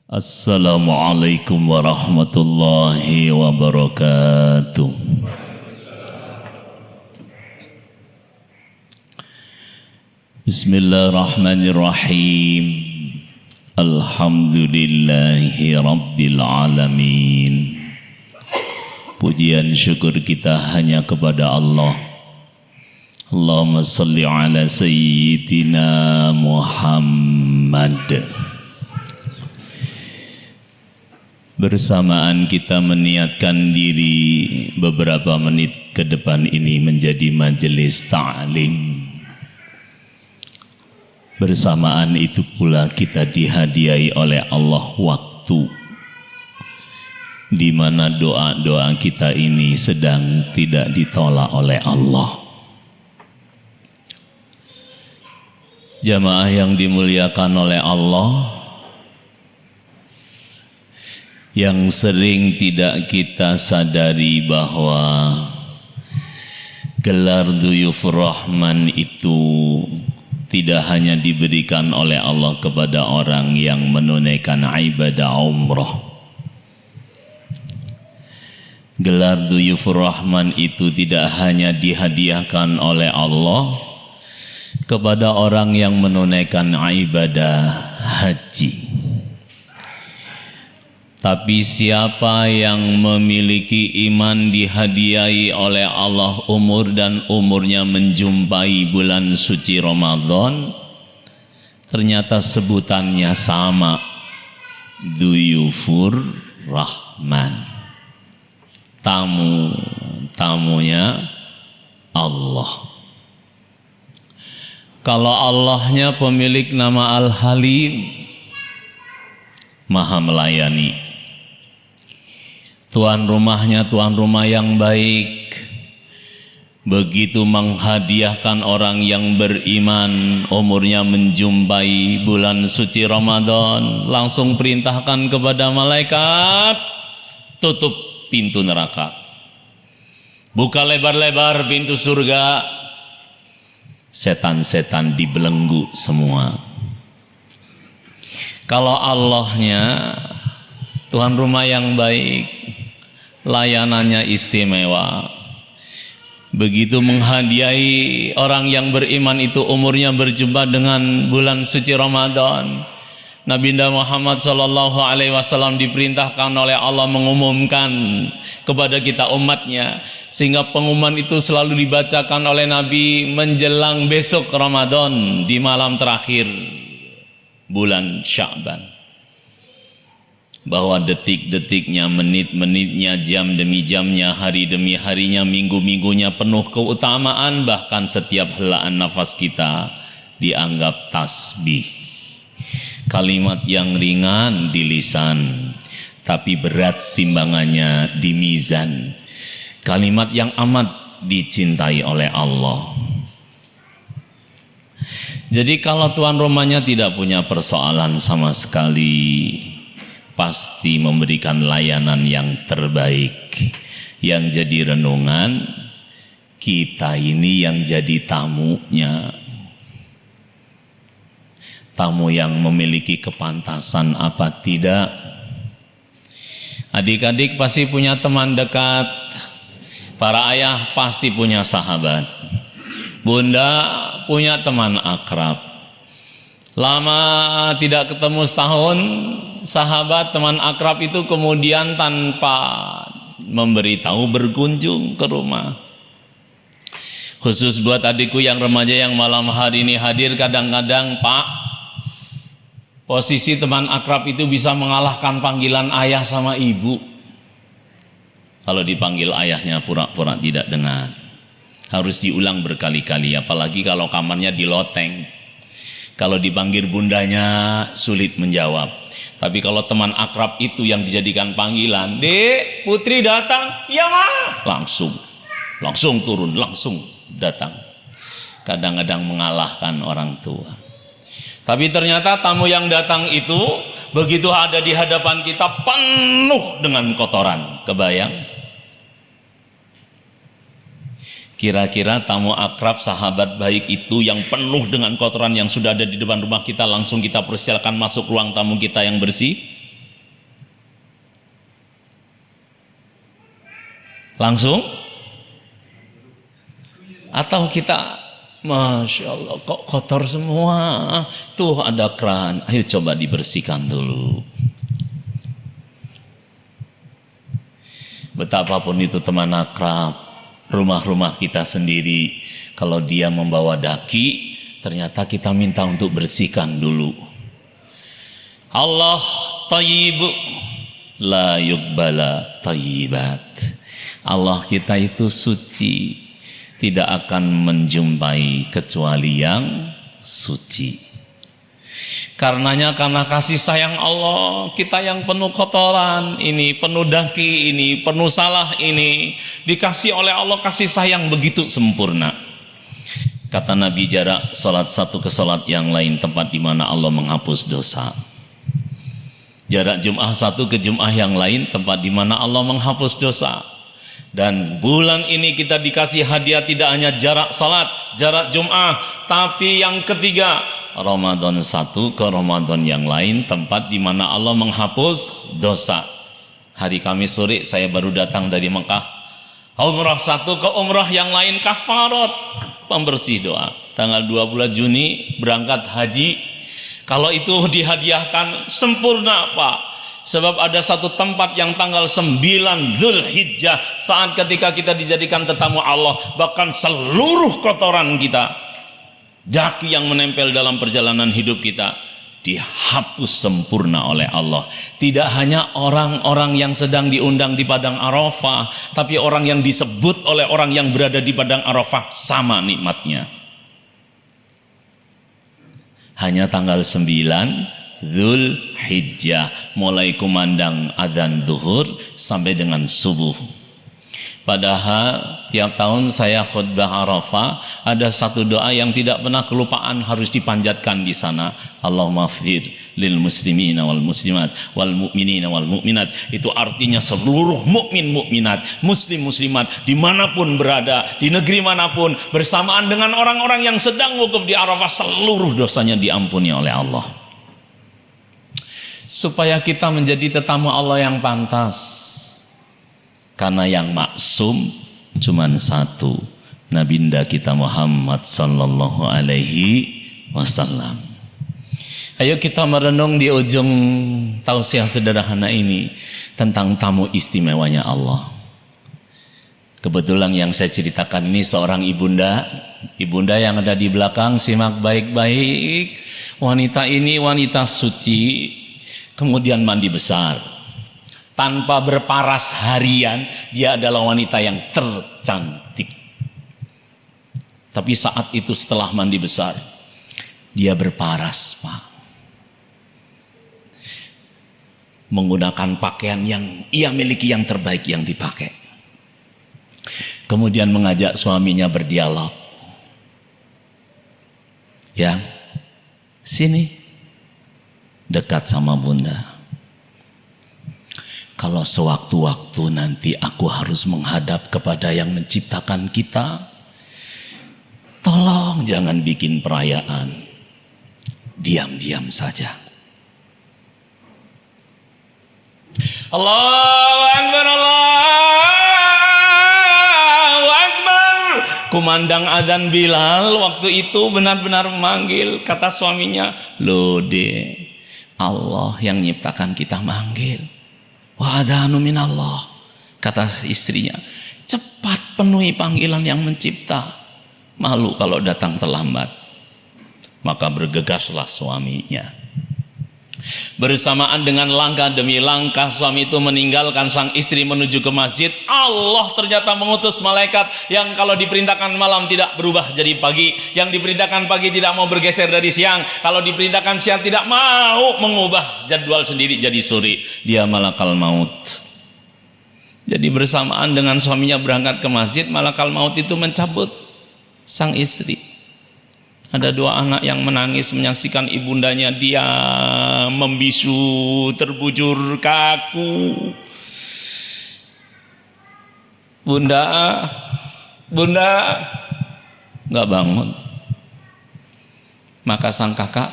Assalamualaikum warahmatullahi wabarakatuh. Bismillahirrahmanirrahim. Alhamdulillahi rabbil alamin. Pujian syukur kita hanya kepada Allah. Allahumma salli ala sayyidina Muhammad. Bersamaan kita meniatkan diri beberapa menit ke depan ini menjadi majelis ta'lim. Bersamaan itu pula kita dihadiahi oleh Allah waktu di mana doa-doa kita ini sedang tidak ditolak oleh Allah. Jamaah yang dimuliakan oleh Allah, yang sering tidak kita sadari bahwa gelar Duyuf Rahman itu tidak hanya diberikan oleh Allah kepada orang yang menunaikan ibadah umrah. Gelar Duyuf Rahman itu tidak hanya dihadiahkan oleh Allah kepada orang yang menunaikan ibadah haji. Tapi siapa yang memiliki iman dihadiahi oleh Allah umur dan umurnya menjumpai bulan suci Ramadan, ternyata sebutannya sama, Duyufur Rahman, tamunya Allah. Kalau Allahnya pemilik nama Al-Halim, Maha melayani. Tuan rumahnya tuan rumah yang baik, begitu menghadiahkan orang yang beriman umurnya menjumpai bulan suci Ramadan, langsung perintahkan kepada malaikat, tutup pintu neraka, buka lebar-lebar pintu surga, setan-setan dibelenggu semua. Kalau Allahnya tuan rumah yang baik, layanannya istimewa, begitu menghadiahi orang yang beriman itu umurnya berjumpa dengan bulan suci Ramadan, Nabi Muhammad SAW diperintahkan oleh Allah mengumumkan kepada kita umatnya, sehingga pengumuman itu selalu dibacakan oleh Nabi menjelang besok Ramadan di malam terakhir bulan Sya'ban, bahwa detik-detiknya, menit-menitnya, jam demi jamnya, hari demi harinya, minggu-minggunya penuh keutamaan, bahkan setiap helaan nafas kita dianggap tasbih. Kalimat yang ringan di lisan, tapi berat timbangannya di mizan. Kalimat yang amat dicintai oleh Allah. Jadi kalau tuan rumahnya tidak punya persoalan sama sekali, pasti memberikan layanan yang terbaik. Yang jadi renungan, kita ini yang jadi tamunya. Tamu yang memiliki kepantasan apa tidak. Adik-adik pasti punya teman dekat. Para ayah pasti punya sahabat. Bunda punya teman akrab. Lama tidak ketemu setahun, sahabat teman akrab itu kemudian tanpa memberitahu berkunjung ke rumah. Khusus buat adikku yang remaja yang malam hari ini hadir, kadang-kadang Pak, posisi teman akrab itu bisa mengalahkan panggilan ayah sama ibu. Kalau dipanggil ayahnya pura-pura tidak dengar, harus diulang berkali-kali, apalagi kalau kamarnya di loteng. Kalau dipanggil bundanya sulit menjawab. Tapi kalau teman akrab itu yang dijadikan panggilan, "Dek, Putri datang." "Ya, Ma." Langsung turun, langsung datang. Kadang-kadang mengalahkan orang tua. Tapi ternyata tamu yang datang itu begitu ada di hadapan kita penuh dengan kotoran. Kebayang? Kira-kira tamu akrab sahabat baik itu yang penuh dengan kotoran yang sudah ada di depan rumah kita, langsung kita persilakan masuk ruang tamu kita yang bersih? Langsung? Atau kita, Masya Allah kok kotor semua, tuh ada keran, ayo coba dibersihkan dulu. Betapapun itu teman akrab, rumah-rumah kita sendiri, kalau dia membawa daki, ternyata kita minta untuk bersihkan dulu. Allah tayyib, la yuqbala tayyibat. Allah kita itu suci, tidak akan menjumpai kecuali yang suci. Karenanya karena kasih sayang Allah, kita yang penuh kotoran ini, penuh daki ini, penuh salah ini, dikasih oleh Allah kasih sayang begitu sempurna. Kata Nabi, jarak salat satu ke salat yang lain tempat di mana Allah menghapus dosa. Jarak Jum'ah satu ke Jum'ah yang lain tempat di mana Allah menghapus dosa. Dan bulan ini kita dikasih hadiah tidak hanya jarak salat, jarak Jum'ah, tapi yang ketiga Ramadan satu ke Ramadan yang lain tempat di mana Allah menghapus dosa. Hari Kamis sore saya baru datang dari Mekah. Umrah satu ke umrah yang lain kafarat, pembersih doa. Tanggal 20 Juni berangkat haji. Kalau itu dihadiahkan sempurna Pak. Sebab ada satu tempat yang tanggal 9 Dzulhijjah, saat ketika kita dijadikan tetamu Allah, bahkan seluruh kotoran kita, daki yang menempel dalam perjalanan hidup kita, dihapus sempurna oleh Allah. Tidak hanya orang-orang yang sedang diundang di Padang Arafah, tapi orang yang disebut oleh orang yang berada di Padang Arafah sama nikmatnya. Hanya tanggal 9 Dzulhijjah, mulai kumandang adzan zuhur sampai dengan subuh. Padahal tiap tahun saya khutbah Arafah, ada satu doa yang tidak pernah kelupaan harus dipanjatkan di sana. Allahumma ighfir lil muslimina wal muslimat wal mu'minina wal mu'minat. Itu artinya seluruh mukmin mukminat, muslim muslimat dimanapun berada, di negeri manapun, bersamaan dengan orang-orang yang sedang wukuf di Arafah, seluruh dosanya diampuni oleh Allah. Supaya kita menjadi tetamu Allah yang pantas. Karena yang maksum cuman satu, Nabinda kita Muhammad sallallahu alaihi wasallam. Ayo kita merenung di ujung tausiah sederhana ini tentang tamu istimewanya Allah. Kebetulan yang saya ceritakan ini seorang ibunda yang ada di belakang, simak baik-baik. Wanita ini wanita suci, kemudian mandi besar. Tanpa berparas harian, dia adalah wanita yang tercantik. Tapi saat itu setelah mandi besar, dia berparas, Pak. Menggunakan pakaian yang ia miliki yang terbaik yang dipakai. Kemudian mengajak suaminya berdialog. Ya, sini, dekat sama bunda. Kalau sewaktu-waktu nanti aku harus menghadap kepada yang menciptakan kita, tolong jangan bikin perayaan, diam-diam saja. Allahu Akbar, Allahu Akbar. Kumandang adzan Bilal waktu itu benar-benar memanggil. Kata suaminya, loh deh, Allah yang menciptakan kita manggil. Wa adhanu minallah. Kata istrinya, cepat penuhi panggilan yang mencipta. Malu kalau datang terlambat. Maka bergegaslah suaminya. Bersamaan dengan langkah demi langkah suami itu meninggalkan sang istri menuju ke masjid, Allah ternyata mengutus malaikat yang kalau diperintahkan malam tidak berubah jadi pagi, yang diperintahkan pagi tidak mau bergeser dari siang, kalau diperintahkan siang tidak mau mengubah jadwal sendiri jadi sore. Dia malakal maut. Jadi bersamaan dengan suaminya berangkat ke masjid, malakal maut itu mencabut sang istri. Ada dua anak yang menangis menyaksikan ibundanya, dia membisu, terbujur kaku. Bunda, nggak bangun. Maka sang kakak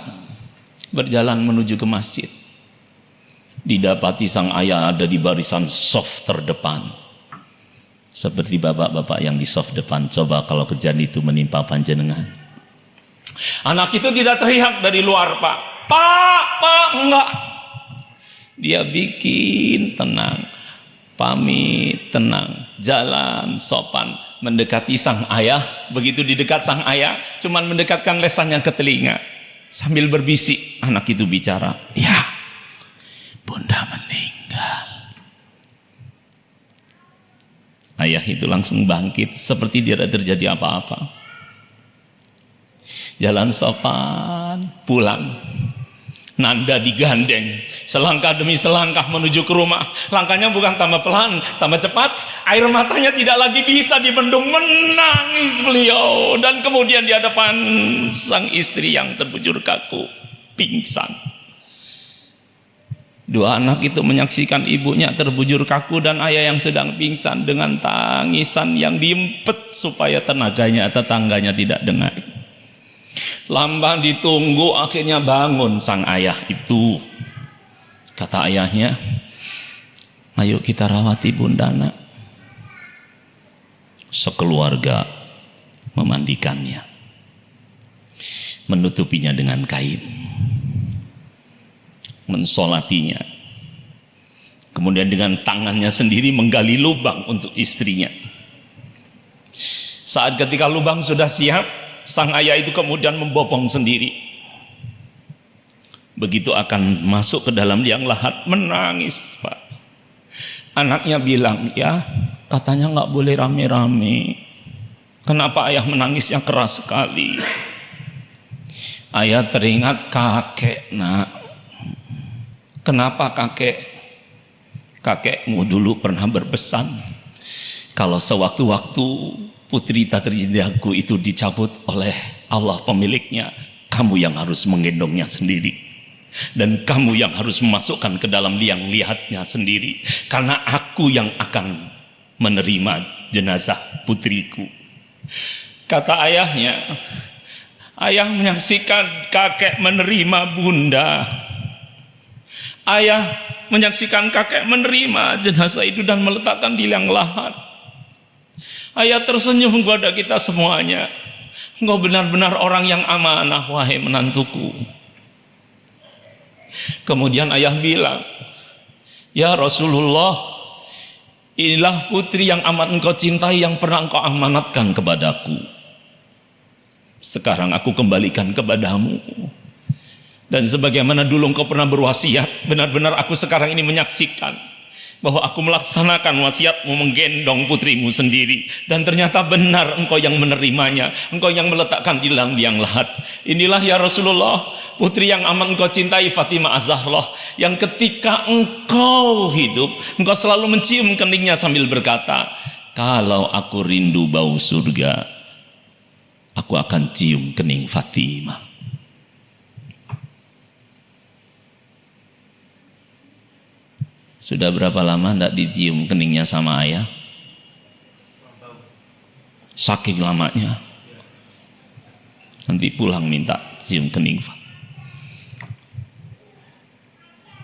berjalan menuju ke masjid. Didapati sang ayah ada di barisan shaf terdepan. Seperti bapak-bapak yang di soft depan, coba kalau kejadian itu menimpa panjenengan. Anak itu tidak teriak dari luar, Pak, enggak. Dia bikin tenang, pamit tenang, jalan sopan, mendekati sang ayah. Begitu di dekat sang ayah, cuman mendekatkan lesannya ke telinga, sambil berbisik, anak itu bicara, ya, bunda meninggal. Ayah itu langsung bangkit seperti tidak terjadi apa-apa. Jalan sopan, pulang. Nanda digandeng, selangkah demi selangkah menuju ke rumah. Langkahnya bukan tambah pelan, tambah cepat. Air matanya tidak lagi bisa dibendung, menangis beliau. Dan kemudian di hadapan sang istri yang terbujur kaku, pingsan. Dua anak itu menyaksikan ibunya terbujur kaku dan ayah yang sedang pingsan dengan tangisan yang diempet supaya tenaganya, tetangganya tidak dengar. Lama ditunggu, akhirnya bangun sang ayah itu. Kata ayahnya, ayo kita rawat ibunda nak. Sekeluarga memandikannya, menutupinya dengan kain, mensolatinya, kemudian dengan tangannya sendiri menggali lubang untuk istrinya. Saat ketika lubang sudah siap, sang ayah itu kemudian membopong sendiri. Begitu akan masuk ke dalam liang lahat, menangis, Pak. Anaknya bilang, ya katanya nggak boleh rame-rame. Kenapa ayah menangisnya keras sekali? Ayah teringat kakek nak. Kenapa kakek? Kakekmu dulu pernah berpesan, kalau sewaktu-waktu putri terjadiku itu dicabut oleh Allah pemiliknya, kamu yang harus menggendongnya sendiri. Dan kamu yang harus memasukkan ke dalam liang lihatnya sendiri. Karena aku yang akan menerima jenazah putriku. Kata ayahnya, ayah menyaksikan kakek menerima bunda. Ayah menyaksikan kakek menerima jenazah itu dan meletakkan di liang lahat. Ayah tersenyum kepada kita semuanya. Engkau benar-benar orang yang amanah, wahai menantuku. Kemudian ayah bilang, ya Rasulullah, inilah putri yang amat engkau cintai yang pernah engkau amanatkan kepadaku. Sekarang aku kembalikan kepadamu. Dan sebagaimana dulu engkau pernah berwasiat, benar-benar aku sekarang ini menyaksikan bahwa aku melaksanakan wasiatmu menggendong putrimu sendiri. Dan ternyata benar engkau yang menerimanya, engkau yang meletakkan di dalam liang lahat. Inilah ya Rasulullah, putri yang amat engkau cintai, Fatimah Az-Zahra, yang ketika engkau hidup, engkau selalu mencium keningnya sambil berkata, kalau aku rindu bau surga, aku akan cium kening Fatimah. Sudah berapa lama tidak dicium keningnya sama ayah? Saking lamanya. Nanti pulang minta cium kening.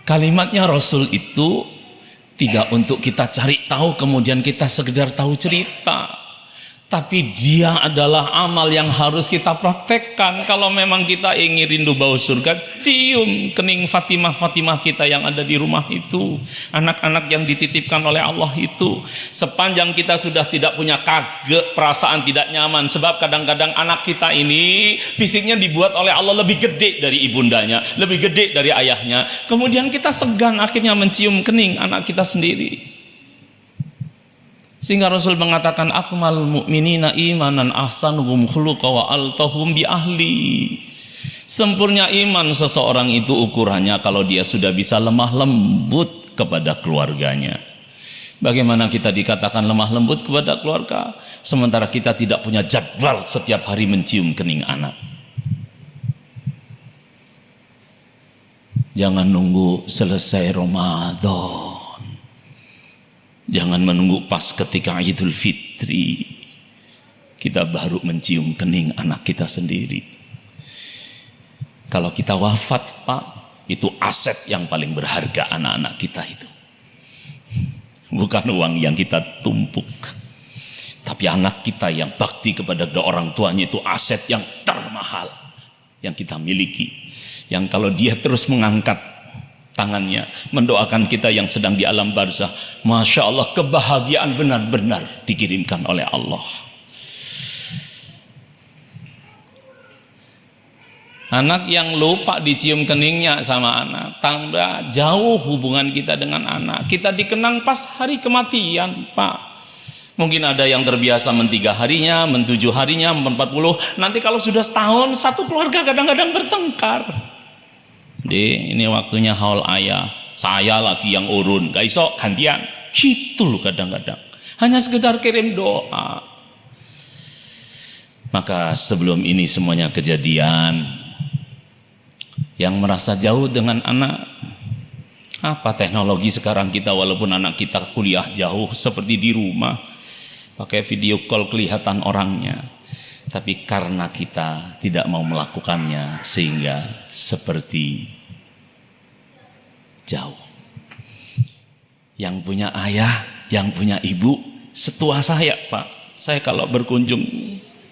Kalimatnya Rasul itu tidak untuk kita cari tahu kemudian kita sekedar tahu cerita. Tapi dia adalah amal yang harus kita praktekkan. Kalau memang kita ingin rindu bau surga, cium kening Fatimah kita yang ada di rumah itu, anak-anak yang dititipkan oleh Allah itu. Sepanjang kita sudah tidak punya perasaan tidak nyaman, sebab kadang-kadang anak kita ini fisiknya dibuat oleh Allah lebih gede dari ibundanya, lebih gede dari ayahnya. Kemudian kita segan akhirnya mencium kening anak kita sendiri. Sehingga Rasul mengatakan, akmal mu'minina imanan ahsanuhum khuluqa wa altahum bi ahli. Sempurna iman seseorang itu ukurannya kalau dia sudah bisa lemah lembut kepada keluarganya. Bagaimana kita dikatakan lemah lembut kepada keluarga, sementara kita tidak punya jadwal setiap hari mencium kening anak. Jangan nunggu selesai Ramadan. Jangan menunggu pas ketika Idul Fitri kita baru mencium kening anak kita sendiri. Kalau kita wafat, Pak, itu aset yang paling berharga anak-anak kita itu. Bukan uang yang kita tumpuk. Tapi anak kita yang bakti kepada kedua orang tuanya itu aset yang termahal yang kita miliki. Yang kalau dia terus mengangkat tangannya mendoakan kita yang sedang di alam barzah, Masya Allah, kebahagiaan benar-benar dikirimkan oleh Allah. Anak yang lupa dicium keningnya sama anak, tambah jauh hubungan kita dengan anak. Kita dikenang pas hari kematian, Pak. Mungkin ada yang terbiasa men3 harinya, men7 harinya, men40. Nanti kalau sudah setahun, satu keluarga kadang-kadang bertengkar. Ini waktunya haul ayah, saya lagi yang urun, gak iso gantian. Gitu loh kadang-kadang. Hanya sekedar kirim doa. Maka sebelum ini semuanya kejadian, yang merasa jauh dengan anak, apa teknologi sekarang kita, walaupun anak kita kuliah jauh seperti di rumah, pakai video call kelihatan orangnya, tapi karena kita tidak mau melakukannya sehingga seperti jauh. Yang punya ayah, yang punya ibu, setua saya, Pak, saya kalau berkunjung,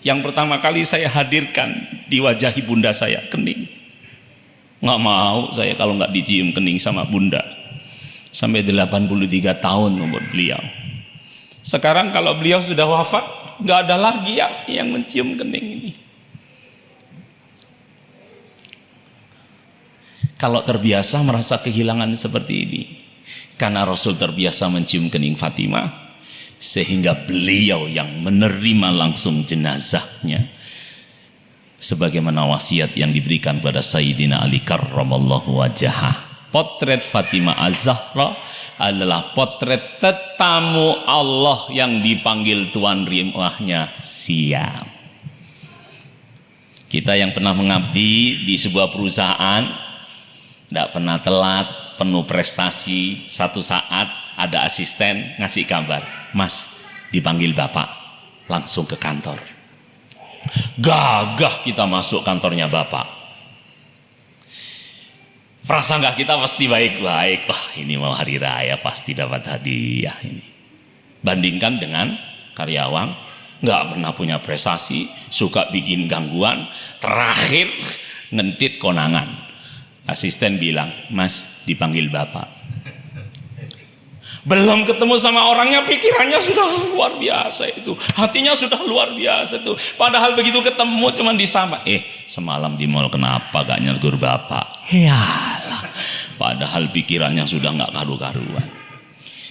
yang pertama kali saya hadirkan di wajah ibunda saya kening. Nggak mau saya kalau nggak dicium kening sama bunda. Sampai 83 tahun umur beliau. Sekarang kalau beliau sudah wafat, nggak ada lagi yang mencium kening ini. Kalau terbiasa merasa kehilangan seperti ini, karena Rasul terbiasa mencium kening Fatimah, sehingga beliau yang menerima langsung jenazahnya, sebagaimana wasiat yang diberikan pada Sayyidina Ali karramallahu wajhah. Potret Fatimah Az-Zahra adalah potret tetamu Allah yang dipanggil tuan rumahnya siap. Kita yang pernah mengabdi di sebuah perusahaan, tidak pernah telat, penuh prestasi. Satu saat ada asisten ngasih kabar, Mas dipanggil Bapak, langsung ke kantor. Gagah kita masuk kantornya Bapak. Perasa nggak kita pasti baik-baik. Wah, ini mau hari raya pasti dapat hadiah ini. Bandingkan dengan karyawan nggak pernah punya prestasi, suka bikin gangguan, terakhir ngentit konangan. Asisten bilang, Mas dipanggil Bapak. Belum ketemu sama orangnya, pikirannya sudah luar biasa itu, hatinya sudah luar biasa itu. Padahal begitu ketemu cuman disama, semalam di mall kenapa gak nyergur Bapak? Yalah, padahal pikirannya sudah gak karu-karuan.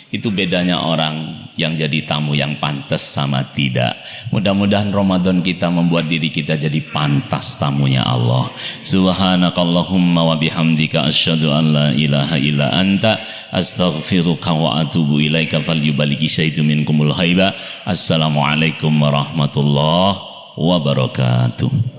Itu bedanya orang yang jadi tamu yang pantas sama tidak. Mudah-mudahan Ramadan kita membuat diri kita jadi pantas tamunya Allah. Subhanakallahumma wa bihamdika asyhadu an la ilaha illa anta astaghfiruka wa atubu ilaika falyuballighi syaitu minkumul haiba. Assalamualaikum warahmatullahi wabarakatuh.